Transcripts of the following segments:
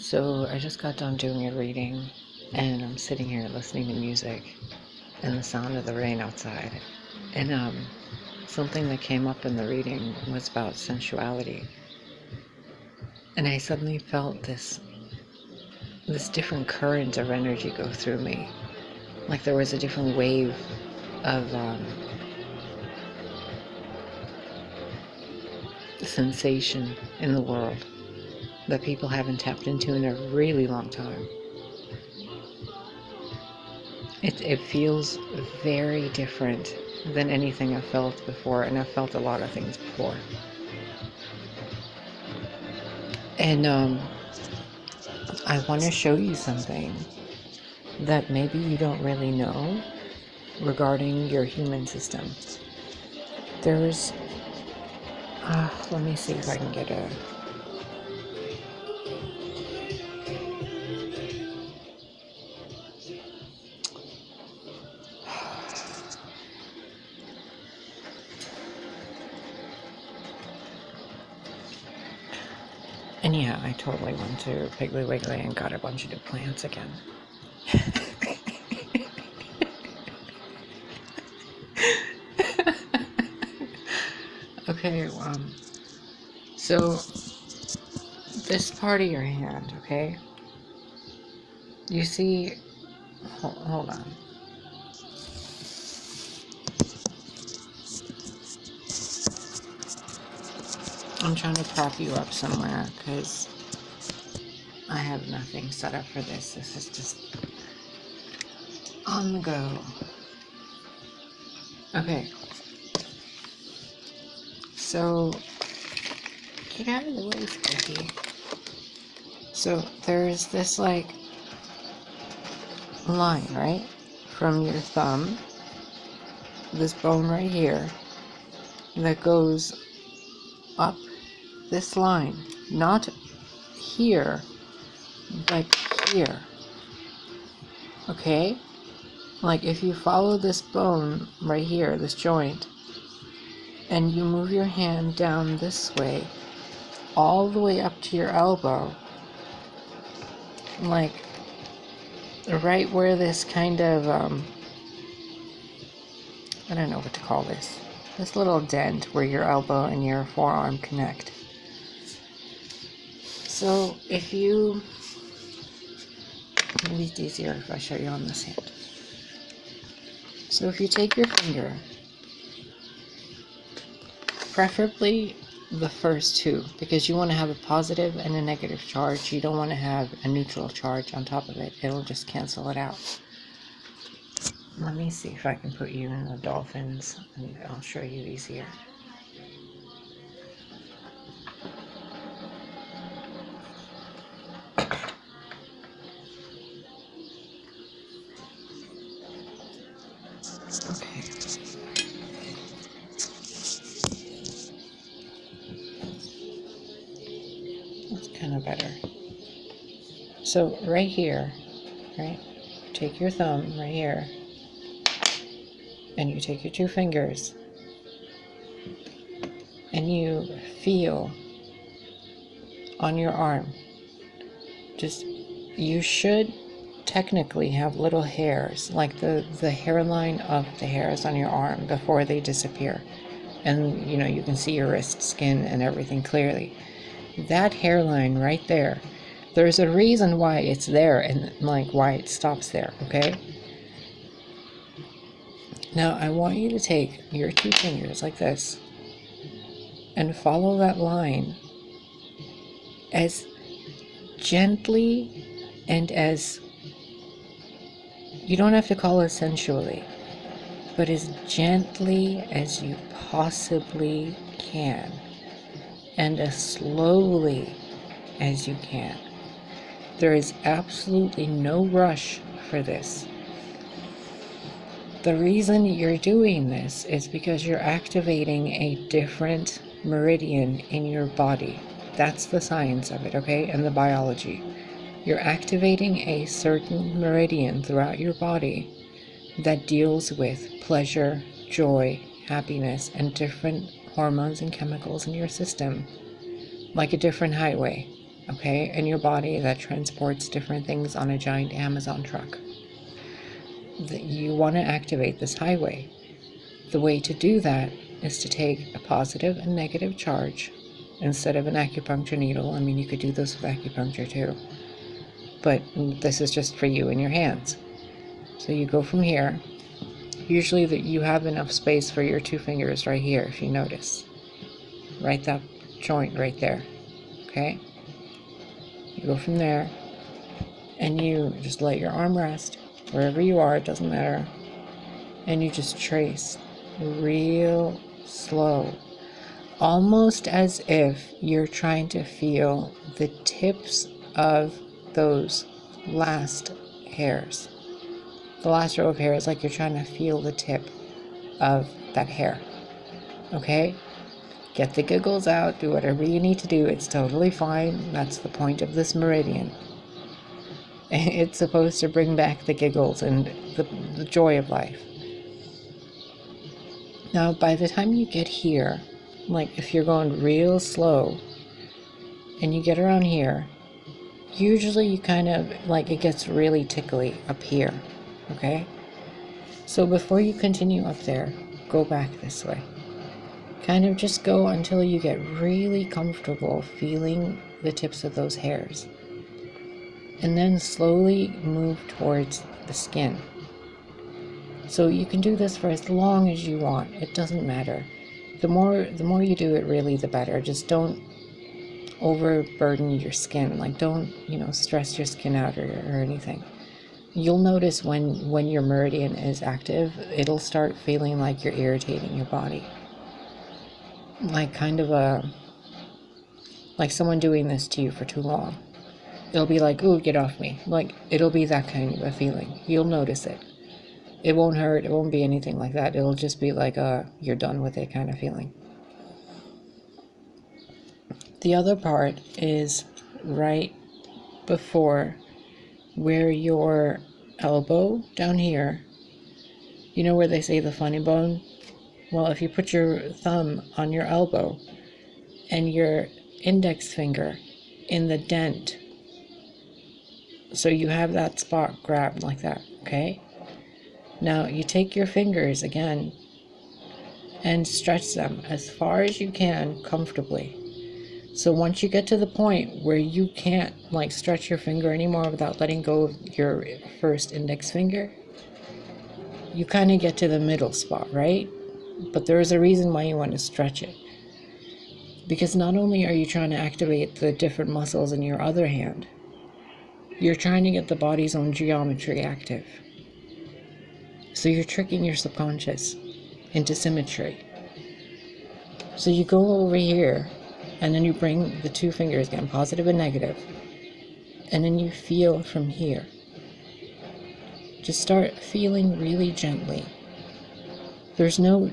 So I just got done doing a reading, and I'm sitting here listening to music and the sound of the rain outside. And something that came up in the reading was about sensuality. And I suddenly felt this different current of energy go through me. Like there was a different wave of sensation in the world that people haven't tapped into in a really long time. It feels very different than anything I've felt before, and I've felt a lot of things before. And I want to show you something that maybe you don't really know regarding your human system. There's, let me see if I can get a... And yeah, I totally went to Piggly Wiggly and got a bunch of new plants again. Okay, so this part of your hand, okay? You see, hold on. I'm trying to prop you up somewhere because I have nothing set up for this. This is just on the go. Okay. So, get out of the way, Spooky. So, there's this, like, line, right? From your thumb, this bone right here, that goes up this line. Not here, but here. Okay? Like, if you follow this bone right here, this joint, and you move your hand down this way, all the way up to your elbow, like right where this kind of, I don't know what to call this little dent where your elbow and your forearm connect. So if you, maybe it's easier if I show you on this hand. So if you take your finger, preferably the first two, because you want to have a positive and a negative charge. You don't want to have a neutral charge on top of it. It'll just cancel it out. Let me see if I can put you in the dolphins, and I'll show you easier. Okay. That's kind of better. So right here, right? Take your thumb right here, and you take your two fingers, and you feel on your arm. Just, you should technically have little hairs, like the hairline of the hairs on your arm before they disappear. And, you know, you can see your wrist skin and everything clearly. That hairline right there, there's a reason why it's there and, like, why it stops there, okay? Now, I want you to take your two fingers like this and follow that line as gently and as, you don't have to call it sensually, but as gently as you possibly can, and as slowly as you can. There is absolutely no rush for this. The reason you're doing this is because you're activating a different meridian in your body. That's the science of it, okay? And the biology. You're activating a certain meridian throughout your body that deals with pleasure, joy, happiness, and different hormones and chemicals in your system, like a different highway. okay, in your body that transports different things on a giant Amazon truck. You want to activate this highway. The way to do that is to take a positive and negative charge instead of an acupuncture needle. I mean, you could do this with acupuncture too, but this is just for you in your hands. So you go from here. Usually that you have enough space for your 2 fingers right here, if you notice. Right, that joint right there. Okay? You go from there, and you just let your arm rest wherever you are, it doesn't matter, and you just trace real slow, almost as if you're trying to feel the tips of those last hairs. The last row of hairs, like you're trying to feel the tip of that hair. Okay? Get the giggles out, do whatever you need to do, it's totally fine. That's the point of this meridian. It's supposed to bring back the giggles and the joy of life. Now, by the time you get here, like if you're going real slow and you get around here, usually you kind of, like, it gets really tickly up here, okay? So before you continue up there, go back this way. Kind of just go until you get really comfortable feeling the tips of those hairs. And then slowly move towards the skin. So you can do this for as long as you want. It doesn't matter. The more you do it, really, the better. Just don't overburden your skin. Like, don't, stress your skin out or anything. You'll notice when your meridian is active, it'll start feeling like you're irritating your body. Like kind of like someone doing this to you for too long. It'll be like, ooh, get off me. Like, it'll be that kind of a feeling. You'll notice it. It won't hurt. It won't be anything like that. It'll just be like you're done with it kind of feeling. The other part is right before where your elbow down here, you know where they say the funny bone? Well, if you put your thumb on your elbow and your index finger in the dent, so you have that spot grabbed like that, okay? Now you take your fingers again and stretch them as far as you can comfortably. So once you get to the point where you can't stretch your finger anymore without letting go of your first index finger, you kind of get to the middle spot, right? But there is a reason why you want to stretch it. Because not only are you trying to activate the different muscles in your other hand, you're trying to get the body's own geometry active. So you're tricking your subconscious into symmetry. So you go over here, and then you bring the 2 fingers again, positive and negative, and then you feel from here. Just start feeling really gently. There's no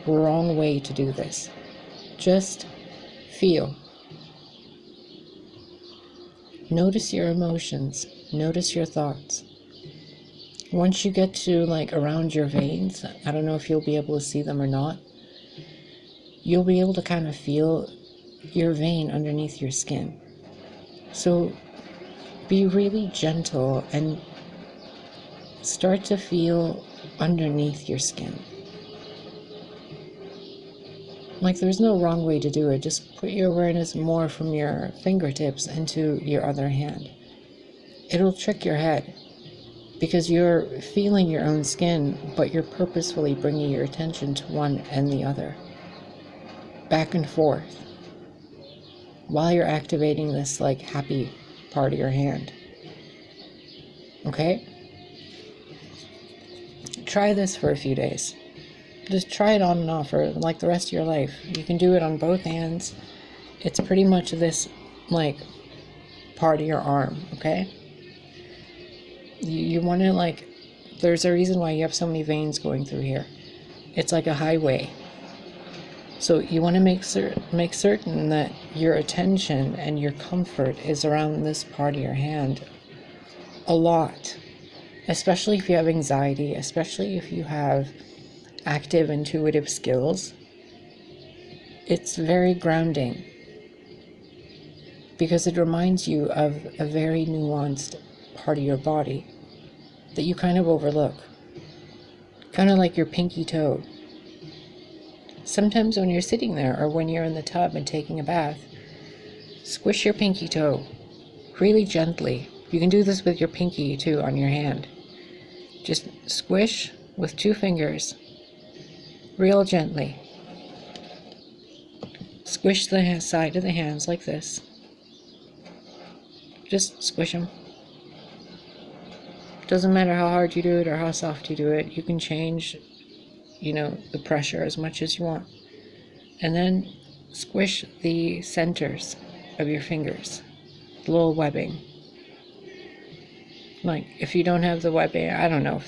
wrong way to do this. Just feel. Notice your emotions. Notice your thoughts. Once you get to around your veins, I don't know if you'll be able to see them or not, you'll be able to kind of feel your vein underneath your skin. So be really gentle and start to feel underneath your skin. There's no wrong way to do it. Just put your awareness more from your fingertips into your other hand. It'll trick your head because you're feeling your own skin, but you're purposefully bringing your attention to one and the other, back and forth, while you're activating this happy part of your hand. Okay? Try this for a few days. Just try it on and off for the rest of your life. You can do it on both hands. It's pretty much this part of your arm, okay? You want to there's a reason why you have so many veins going through here. It's like a highway. So you want to make certain that your attention and your comfort is around this part of your hand a lot. Especially if you have anxiety, especially if you have active intuitive skills. It's very grounding. because it reminds you of a very nuanced part of your body that you kind of overlook. Kind of like your pinky toe. Sometimes when you're sitting there or when you're in the tub and taking a bath, squish your pinky toe really gently. You can do this with your pinky too on your hand. Just squish with 2 fingers, real gently. Squish the side of the hands like this. Just squish them. Doesn't matter how hard you do it or how soft you do it. You can change, the pressure as much as you want. And then squish the centers of your fingers, the little webbing. Like, if you don't have the webbing, I don't know,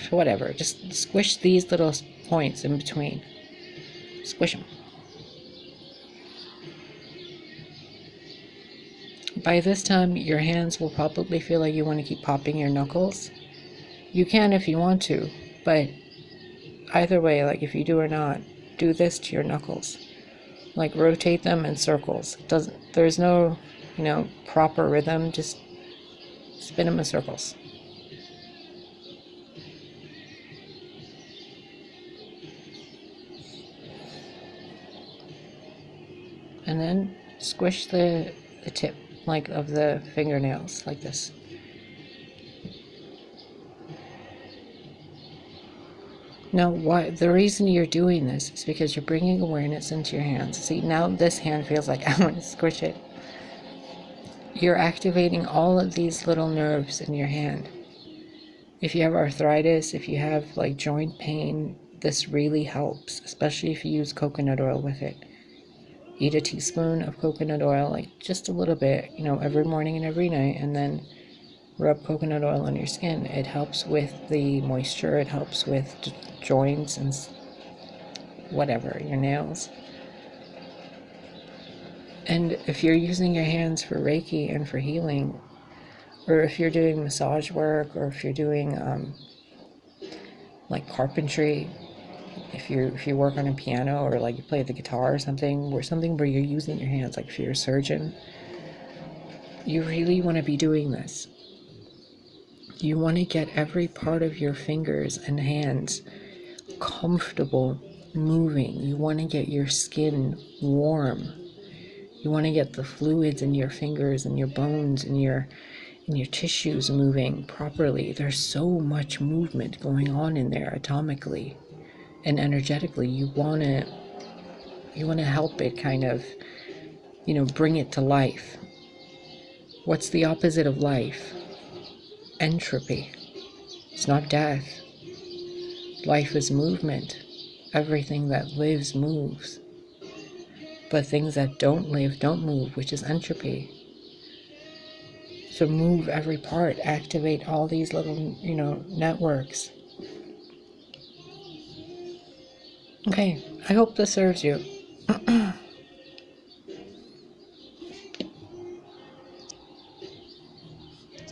whatever. Just squish these little points in between. Squish them. By this time, your hands will probably feel like you want to keep popping your knuckles. You can if you want to, but either way, like if you do or not, do this to your knuckles. Like, rotate them in circles. There's no, proper rhythm. Just spin them in circles. And then squish the tip, like, of the fingernails, like this. Now, the reason you're doing this is because you're bringing awareness into your hands. See, now this hand feels like I want to squish it. You're activating all of these little nerves in your hand. If you have arthritis, if you have like joint pain, this really helps, especially if you use coconut oil with it. Eat a teaspoon of coconut oil, like just a little bit, every morning and every night, and then rub coconut oil on your skin. It helps with the moisture, it helps with joints and whatever, your nails. And if you're using your hands for Reiki and for healing, or if you're doing massage work, or if you're doing like carpentry, if you work on a piano, or like you play the guitar or something where you're using your hands, like if you're a surgeon, you really want to be doing this. You want to get every part of your fingers and hands comfortable moving. You want to get your skin warm. You want to get the fluids in your fingers and your bones and your tissues moving properly. There's so much movement going on in there atomically and energetically. You want to help it kind of, bring it to life. What's the opposite of life? Entropy. It's not death. Life is movement. Everything that lives moves. But things that don't live don't move, which is entropy. So move every part, activate all these little, networks. Okay, I hope this serves you.